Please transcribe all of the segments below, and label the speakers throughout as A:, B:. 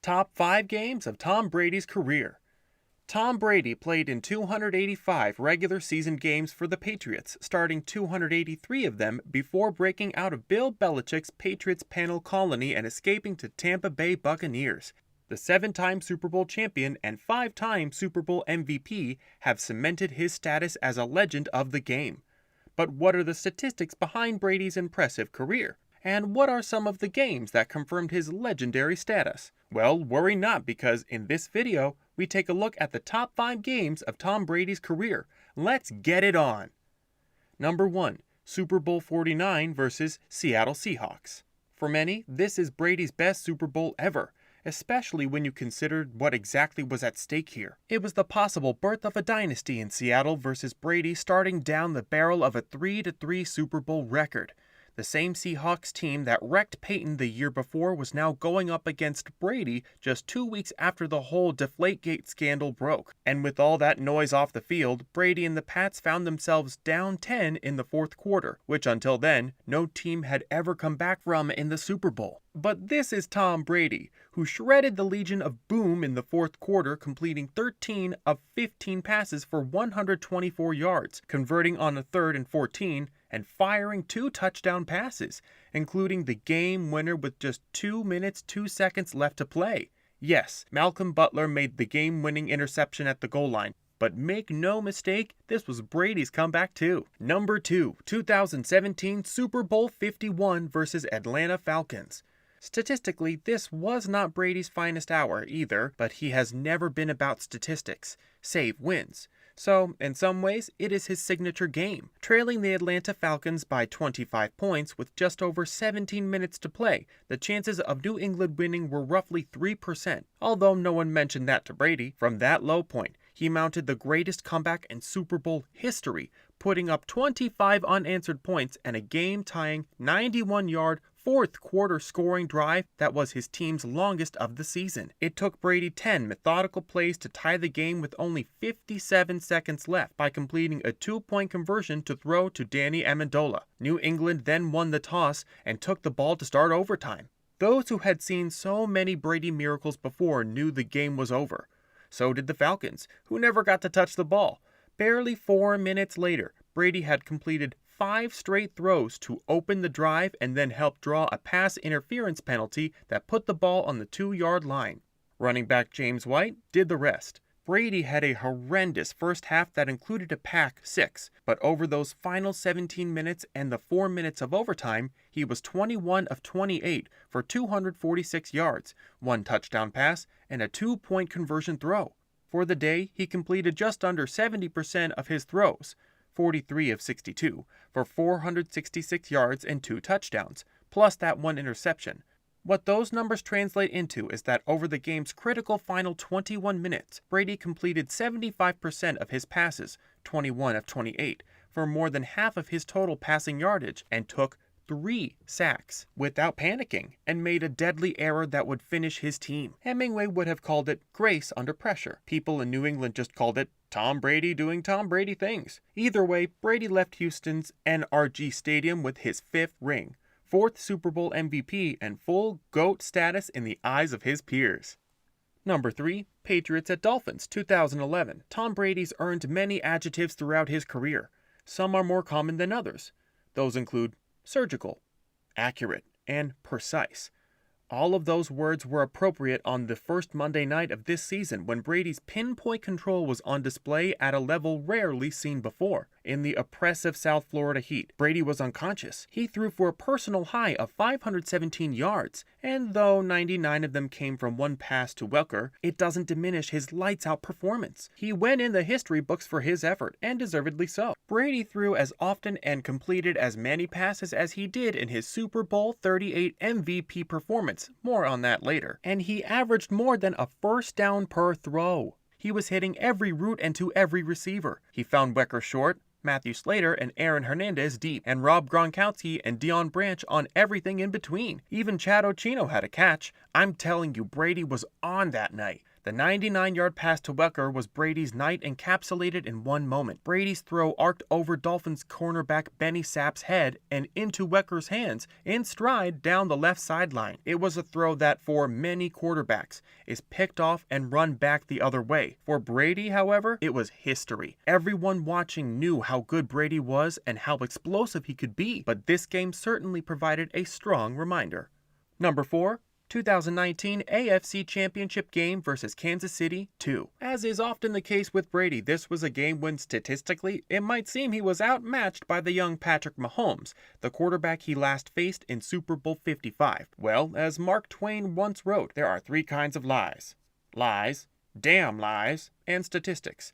A: Top 5 games of Tom Brady's career. Tom Brady played in 285 regular season games for the Patriots, starting 283 of them before breaking out of Bill Belichick's Patriots panel colony and escaping to Tampa Bay Buccaneers. The 7-time Super Bowl champion and 5-time Super Bowl MVP have cemented his status as a legend of the game. But what are the statistics behind Brady's impressive career? And what are some of the games that confirmed his legendary status? Well, worry not, because in this video, we take a look at the top 5 games of Tom Brady's career. Let's get it on! Number 1. Super Bowl 49 versus Seattle Seahawks. For many, this is Brady's best Super Bowl ever, especially when you consider what exactly was at stake here. It was the possible birth of a dynasty in Seattle versus Brady starting down the barrel of a 3-3 Super Bowl record. The same Seahawks team that wrecked Peyton the year before was now going up against Brady just 2 weeks after the whole Deflategate scandal broke. And with all that noise off the field, Brady and the Pats found themselves down 10 in the fourth quarter, which until then, no team had ever come back from in the Super Bowl. But this is Tom Brady, who shredded the Legion of Boom in the fourth quarter, completing 13 of 15 passes for 124 yards, converting on a 3rd and 14, and firing 2 touchdown passes, including the game winner with just 2 minutes 2 seconds left to play. Yes, Malcolm Butler made the game-winning interception at the goal line, but make no mistake, this was Brady's comeback too. Number 2, 2017 Super Bowl 51 versus Atlanta Falcons. Statistically, this was not Brady's finest hour either, but he has never been about statistics, save wins. So, in some ways, it is his signature game. Trailing the Atlanta Falcons by 25 points with just over 17 minutes to play, the chances of New England winning were roughly 3%, although no one mentioned that to Brady. From that low point, he mounted the greatest comeback in Super Bowl history, putting up 25 unanswered points and a game-tying 91-yard fourth quarter scoring drive that was his team's longest of the season. It took Brady 10 methodical plays to tie the game with only 57 seconds left by completing a 2-point conversion to throw to Danny Amendola. New England then won the toss and took the ball to start overtime. Those who had seen so many Brady miracles before knew the game was over. So did the Falcons, who never got to touch the ball. Barely 4 minutes later, Brady had completed 5 straight throws to open the drive and then help draw a pass interference penalty that put the ball on the 2-yard line. Running back James White did the rest. Brady had a horrendous first half that included a pick six, but over those final 17 minutes and the 4 minutes of overtime, he was 21 of 28 for 246 yards, 1 touchdown pass, and a 2-point conversion throw. For the day, he completed just under 70% of his throws, 43 of 62, for 466 yards and 2 touchdowns, plus that 1 interception. What those numbers translate into is that over the game's critical final 21 minutes, Brady completed 75% of his passes, 21 of 28, for more than half of his total passing yardage, and took 3 sacks without panicking, and made a deadly error that would finish his team. Hemingway would have called it grace under pressure. People in New England just called it Tom Brady doing Tom Brady things. Either way, Brady left Houston's NRG Stadium with his 5th ring, 4th Super Bowl MVP, and full GOAT status in the eyes of his peers. Number 3, Patriots at Dolphins, 2011. Tom Brady's earned many adjectives throughout his career. Some are more common than others. Those include surgical, accurate, and precise. All of those words were appropriate on the first Monday night of this season when Brady's pinpoint control was on display at a level rarely seen before. In the oppressive South Florida heat, Brady was unconscious. He threw for a personal high of 517 yards, and though 99 of them came from 1 pass to Welker, it doesn't diminish his lights-out performance. He went in the history books for his effort, and deservedly so. Brady threw as often and completed as many passes as he did in his Super Bowl 38 MVP performance. More on that later. And he averaged more than a first down per throw. He was hitting every route and to every receiver. He found Welker short, Matthew Slater and Aaron Hernandez deep, and Rob Gronkowski and Deion Branch on everything in between. Even Chad Ochino had a catch. I'm telling you, Brady was on that night. The 99-yard pass to Wecker was Brady's night encapsulated in one moment. Brady's throw arced over Dolphins cornerback Benny Sapp's head and into Wecker's hands in stride down the left sideline. It was a throw that, for many quarterbacks, is picked off and run back the other way. For Brady, however, it was history. Everyone watching knew how good Brady was and how explosive he could be, but this game certainly provided a strong reminder. Number 4. 2019 AFC Championship game versus Kansas City 2. As is often the case with Brady, this was a game when statistically it might seem he was outmatched by the young Patrick Mahomes, the quarterback he last faced in Super Bowl 55. Well, as Mark Twain once wrote, there are 3 kinds of lies. Lies, damn lies, and statistics.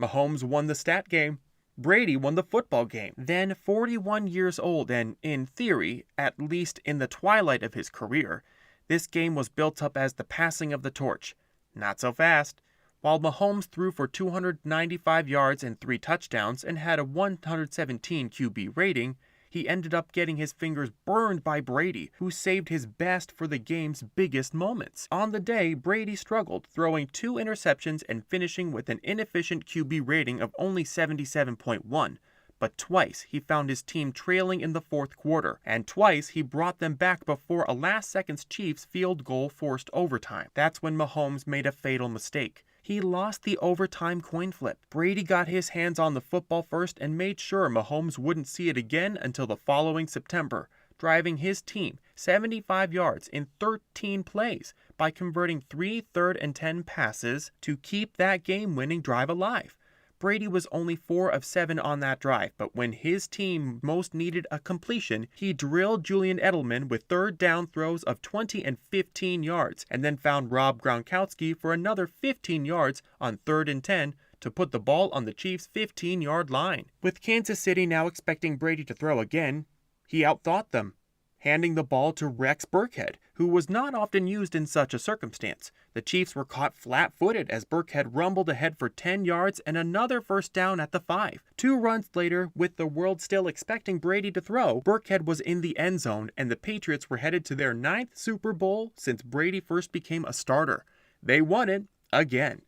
A: Mahomes won the stat game. Brady won the football game. Then 41 years old and, in theory, at least in the twilight of his career, this game was built up as the passing of the torch. Not so fast. While Mahomes threw for 295 yards and 3 touchdowns and had a 117 QB rating, he ended up getting his fingers burned by Brady, who saved his best for the game's biggest moments. On the day, Brady struggled, throwing 2 interceptions and finishing with an inefficient QB rating of only 77.1. But twice he found his team trailing in the fourth quarter, and twice he brought them back before a last-seconds Chiefs field goal forced overtime. That's when Mahomes made a fatal mistake. He lost the overtime coin flip. Brady got his hands on the football first and made sure Mahomes wouldn't see it again until the following September, driving his team 75 yards in 13 plays by converting 3 third and 10 passes to keep that game-winning drive alive. Brady was only 4 of 7 on that drive, but when his team most needed a completion, he drilled Julian Edelman with third down throws of 20 and 15 yards, and then found Rob Gronkowski for another 15 yards on 3rd and 10 to put the ball on the Chiefs' 15-yard line. With Kansas City now expecting Brady to throw again, he outthought them, handing the ball to Rex Burkhead, who was not often used in such a circumstance. The Chiefs were caught flat-footed as Burkhead rumbled ahead for 10 yards and another first down at the 5. 2 runs later, with the world still expecting Brady to throw, Burkhead was in the end zone and the Patriots were headed to their 9th Super Bowl since Brady first became a starter. They won it again.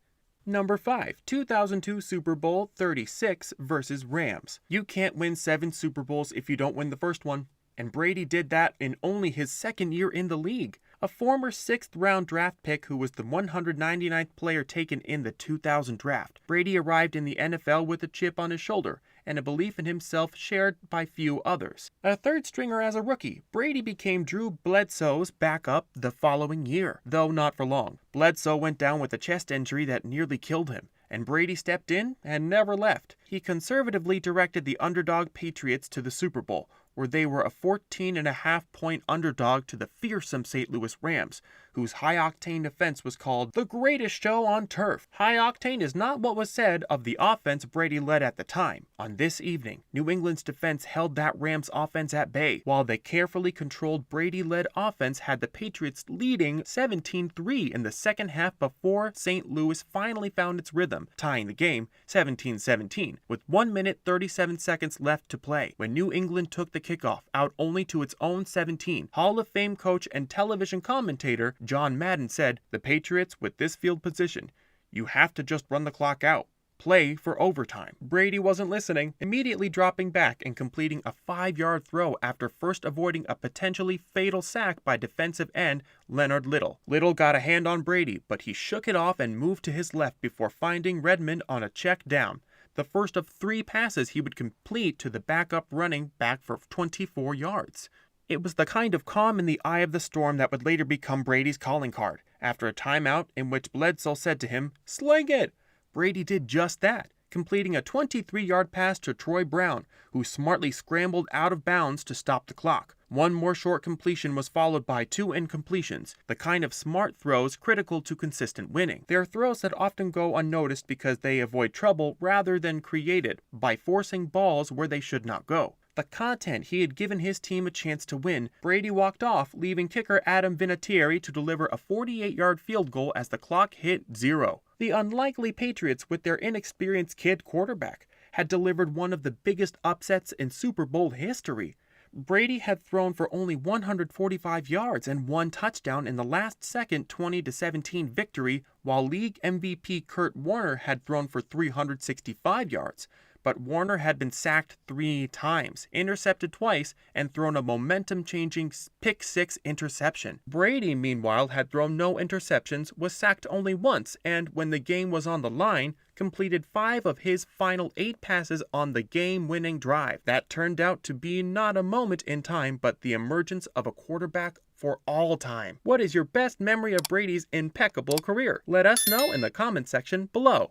A: Number 5, 2002 Super Bowl 36 versus Rams. You can't win 7 Super Bowls if you don't win the first one. And Brady did that in only his 2nd year in the league. A former 6th-round draft pick who was the 199th player taken in the 2000 draft, Brady arrived in the NFL with a chip on his shoulder and a belief in himself shared by few others. A 3rd stringer as a rookie, Brady became Drew Bledsoe's backup the following year, though not for long. Bledsoe went down with a chest injury that nearly killed him, and Brady stepped in and never left. He conservatively directed the underdog Patriots to the Super Bowl, where they were a 14.5-point underdog to the fearsome St. Louis Rams, whose high-octane defense was called the greatest show on turf. High-octane is not what was said of the offense Brady led at the time. On this evening, New England's defense held that Rams offense at bay, while the carefully controlled Brady-led offense had the Patriots leading 17-3 in the second half before St. Louis finally found its rhythm, tying the game 17-17, with 1 minute 37 seconds left to play. When New England took the kickoff, out only to its own 17, Hall of Fame coach and television commentator John Madden said, "The Patriots, with this field position, you have to just run the clock out. Play for overtime." Brady wasn't listening, immediately dropping back and completing a 5-yard throw after first avoiding a potentially fatal sack by defensive end Leonard Little. Little got a hand on Brady, but he shook it off and moved to his left before finding Redmond on a check down, the first of 3 passes he would complete to the backup running back for 24 yards. It was the kind of calm in the eye of the storm that would later become Brady's calling card. After a timeout in which Bledsoe said to him, "Sling it!" Brady did just that, completing a 23-yard pass to Troy Brown, who smartly scrambled out of bounds to stop the clock. One more short completion was followed by 2 incompletions, the kind of smart throws critical to consistent winning. They are throws that often go unnoticed because they avoid trouble rather than create it by forcing balls where they should not go. The content he had given his team a chance to win, Brady walked off, leaving kicker Adam Vinatieri to deliver a 48-yard field goal as the clock hit 0. The unlikely Patriots, with their inexperienced kid quarterback, had delivered one of the biggest upsets in Super Bowl history. Brady had thrown for only 145 yards and one touchdown in the last-second 20-17 victory, while league MVP Kurt Warner had thrown for 365 yards. But Warner had been sacked 3 times, intercepted twice, and thrown a momentum-changing pick-six interception. Brady, meanwhile, had thrown no interceptions, was sacked only once, and when the game was on the line, completed 5 of his final 8 passes on the game-winning drive. That turned out to be not a moment in time, but the emergence of a quarterback for all time. What is your best memory of Brady's impeccable career? Let us know in the comment section below.